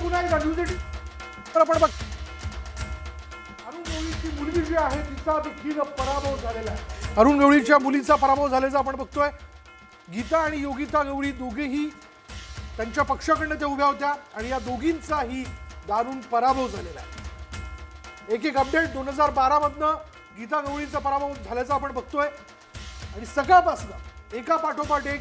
पुन्हा एकदा न्यूज तर आपण बघ अरुण गवळीची मुलगी जी आहे तिचा देखील पराभव झालेला आहे. अरुण गवळीच्या मुलीचा पराभव झाल्याचा आपण बघतोय. गीता आणि योगिता गवळी दोघेही त्यांच्या पक्षाकडनं त्या उभ्या होत्या आणि या दोघींचाही दारुण पराभव झालेला आहे. एक अपडेट 2012 मधनं गीता गवळीचा पराभव झाल्याचा आपण बघतोय आणि सकाळपासून एका पाठोपाठ एक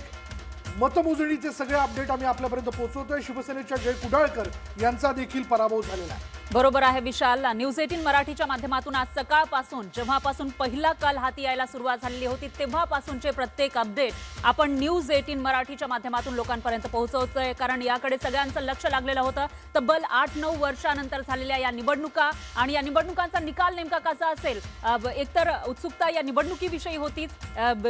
मतमोजणीचे सगळे अपडेट आम्ही आपल्यापर्यंत पोहोचवतोय. शिवसेनेच्या जय कुडाळकर यांचा देखील पराभव झालेला आहे. बरोबर आहे विशाल. न्यूज 18 मराठीच्या माध्यमातून आज सकाळपासून जेव्हापासून पहिला कल हाती यायला सुरुवात झालेली होती तेव्हापासूनचे प्रत्येक अपडेट आपण न्यूज 18 मराठीच्या माध्यमातून लोकांपर्यंत पोहोचवतोय. कारण याकडे सगळ्यांचं लक्ष लागलेलं होतं. तब्बल 8-9 वर्षानंतर झालेल्या या निवडणुका आणि या निवडणुकांचा निकाल नेमका कसा असेल, एकतर उत्सुकता या निवडणुकीविषयी होतीच.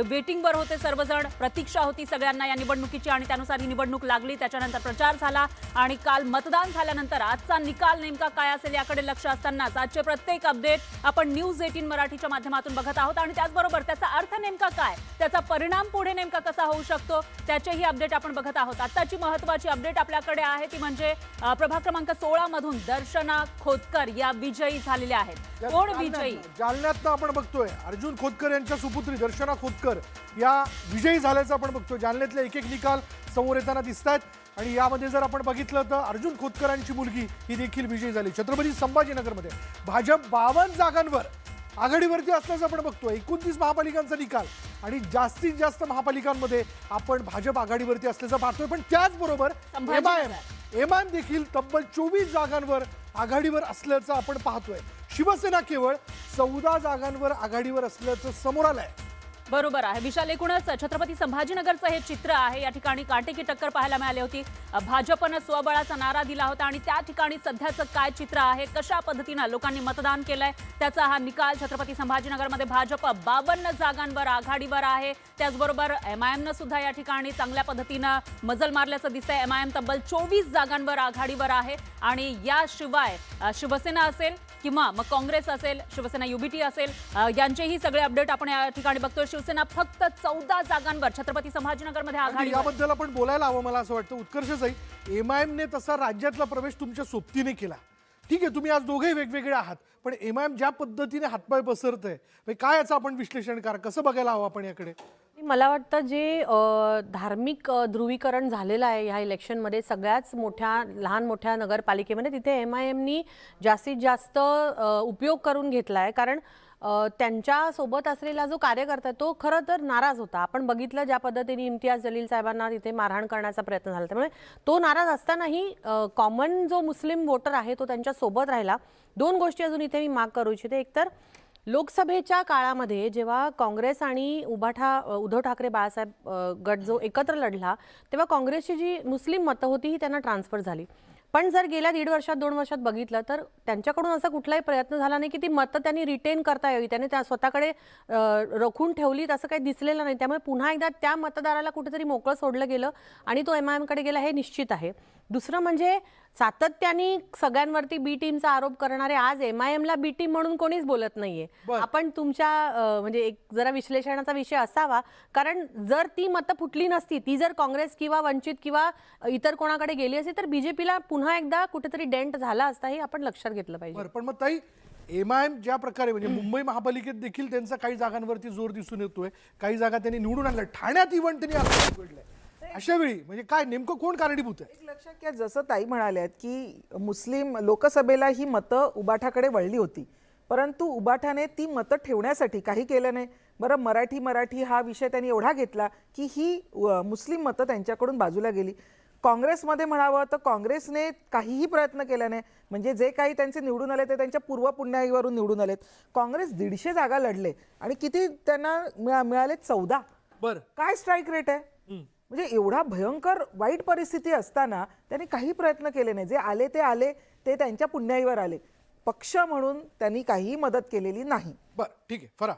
वेटिंगवर होते सर्वजण, प्रतीक्षा होती सगळ्यांना या निवडणुकीची आणि त्यानुसार ही निवडणूक लागली. त्याच्यानंतर प्रचार झाला आणि काल मतदान झाल्यानंतर आजचा निकाल नेमका काय असेल याकडे लक्ष असतानाच आजचे प्रत्येक अपडेट आपण न्यूज 18 मराठीच्या माध्यमातून बघत आहोत. आणि त्याचबरोबर त्याचा अर्थ नेमका काय, त्याचा परिणाम पुढे नेमका कसा होऊ शकतो त्याचेही अपडेट आपण बघत आहोत. आताची महत्त्वाची अपडेट आपल्याकडे आहे ती म्हणजे प्रभाग क्रमांक 16 मधून दर्शना खोतकर या विजयी झालेल्या आहेत. कोण विजयी? जालन्यात आपण बघतोय अर्जुन खोतकर यांच्या सुपुत्री दर्शना खोतकर या विजयी झाल्याचं आपण बघतोय. जालन्यातले एक निकाल समोर येताना दिसत आहेत आणि यामध्ये जर आपण बघितलं तर अर्जुन खोतकरांची मुलगी ही देखील विजयी झाली. छत्रपती संभाजीनगरमध्ये भाजप 52 जागांवर आघाडीवरती असल्याचं आपण बघतोय. 29 महापालिकांचा निकाल आणि जास्तीत जास्त महापालिकांमध्ये आपण भाजप आघाडीवरती असल्याचं पाहतोय. पण त्याचबरोबर एमआयएम देखील तब्बल 24 जागांवर आघाडीवर असल्याचं आपण पाहतोय. शिवसेना केवळ 14 जागांवर आघाडीवर असल्याचं समोर आलंय. बरोबर आहे विशाल. एकूणच छत्रपती संभाजीनगरचं हे चित्र आहे. या ठिकाणी काटेकी टक्कर पाहायला मिळाली होती. भाजपनं स्वबळाचा नारा दिला होता आणि त्या ठिकाणी सध्याचं काय चित्र आहे, कशा पद्धतीनं लोकांनी मतदान केलंय त्याचा हा निकाल. छत्रपती संभाजीनगरमध्ये भाजप 52 जागांवर आघाडीवर आहे. त्याचबरोबर एमआयएमनं सुद्धा या ठिकाणी चांगल्या पद्धतीनं मजल मारल्याचं दिसतंय. एमआयएम तब्बल 24 जागांवर आघाडीवर आहे आणि याशिवाय शिवसेना असेल किंवा मग काँग्रेस असेल, शिवसेना युबीटी असेल, यांचेही सगळे अपडेट आपण या ठिकाणी बघतोय. शिवसेना फक्त 14 जागांवर छत्रपती संभाजीनगरमध्ये आघाडी. याबद्दल आपण बोलायला हवं मला असं वाटतं. उत्कर्षच एमआयएमने तसा राज्यातला प्रवेश तुमच्या सोबतीने केला. ठीक आहे, तुम्ही आज दोघेही वेगवेगळे आहात, पण एमआयएम ज्या पद्धतीने हातपाय पसरतंय काय याचं आपण विश्लेषण करा, कसं बघायला हवं आपण याकडे? मला वाटतं जे धार्मिक ध्रुवीकरण झालेलं आहे ह्या इलेक्शनमध्ये सगळ्याच लहान मोठ्या नगरपालिकेमध्ये तिथे एमआयएमनी जास्तीत जास्त उपयोग करून घेतला आहे. कारण त्यांच्या सोबत असलेला जो कार्यकर्ता तो खरं तर नाराज होता. आपण बघितलं ज्या पद्धतीने इम्तियाज जलील साहेबांना तिथे मारहाण करण्याचा प्रयत्न झाला. त्यामुळे तो नाराज असतानाही कॉमन जो मुस्लिम वोटर आहे तो त्यांच्या सोबत राहिला. दोन गोष्टी अजून इथे मी माग करू इच्छिते. एकतर लोकसभेच्या काळामध्ये जेव्हा काँग्रेस आणि उद्धव ठाकरे बाळासाहेब गट जो एकत्र लढला तेव्हा काँग्रेसची जी मुस्लिम मतं होती ही त्यांना ट्रान्सफर झाली. पण जर गेल्या 1.5 वर्षात 2 वर्षात बघितलं तर त्यांच्याकडून असा कुठलाही प्रयत्न झाला नाही की ती मतं त्यांनी रिटेन करता यावी, त्याने त्या स्वतःकडे रोखून ठेवलीत असं काही दिसलेलं नाही. त्यामुळे पुन्हा एकदा त्या मतदाराला कुठेतरी मोकळं सोडलं गेलं आणि तो एमआयएमकडे गेला हे निश्चित आहे. दुसरं म्हणजे सातत्याने सगळ्यांवरती बी टीमचा आरोप करणारे आज एमआयएमला बी टीम म्हणून कोणीच बोलत नाहीये. आपण तुमच्या म्हणजे एक जरा विश्लेषणाचा विषय असावा. कारण जर ती मतं फुटली नसती, ती जर काँग्रेस किंवा वंचित किंवा इतर कोणाकडे गेली असती तर बीजेपीला पुन्हा एकदा कुठेतरी डेंट झाला असता हे आपण लक्षात घेतलं पाहिजे. पण मग ताई एमआयएम ज्या प्रकारे म्हणजे मुंबई महापालिकेत देखील त्यांचा काही जागांवरती जोर दिसून येतोय, काही जागा त्यांनी निवडून आणल्या, ठाण्यात इव्हन त्यांनी आघाडी निवडलंय. अशा वेळी म्हणजे काय नेमकं कोण कारणीभूत आहे? एक लक्षात घ्या, जसं ताई म्हणाल्यात की मुस्लिम लोकसभेला ही मतं उबाठाकडे वळली होती, परंतु उबाठाने ती मतं ठेवण्यासाठी काही केलं नाही. बरं, मराठी हा विषय त्यांनी एवढा घेतला की ही मुस्लिम मतं त्यांच्याकडून बाजूला गेली. काँग्रेसमध्ये म्हणावं तर काँग्रेसने काहीही प्रयत्न केला नाही. म्हणजे जे काही त्यांचे निवडून आले ते त्यांच्या पूर्व पुण्याईवरून निवडून आलेत. काँग्रेस 150 जागा लढले आणि किती त्यांना मिळाले? 14. बरं, काय स्ट्राईक रेट आहे? म्हणजे एवढा भयंकर वाईट परिस्थिती असताना त्यांनी काही प्रयत्न केले नाही. जे आले ते त्यांच्या पुण्याईवर आले. पक्ष म्हणून त्यांनी काहीही मदत केलेली नाही. बरं, ठीक आहे. फरा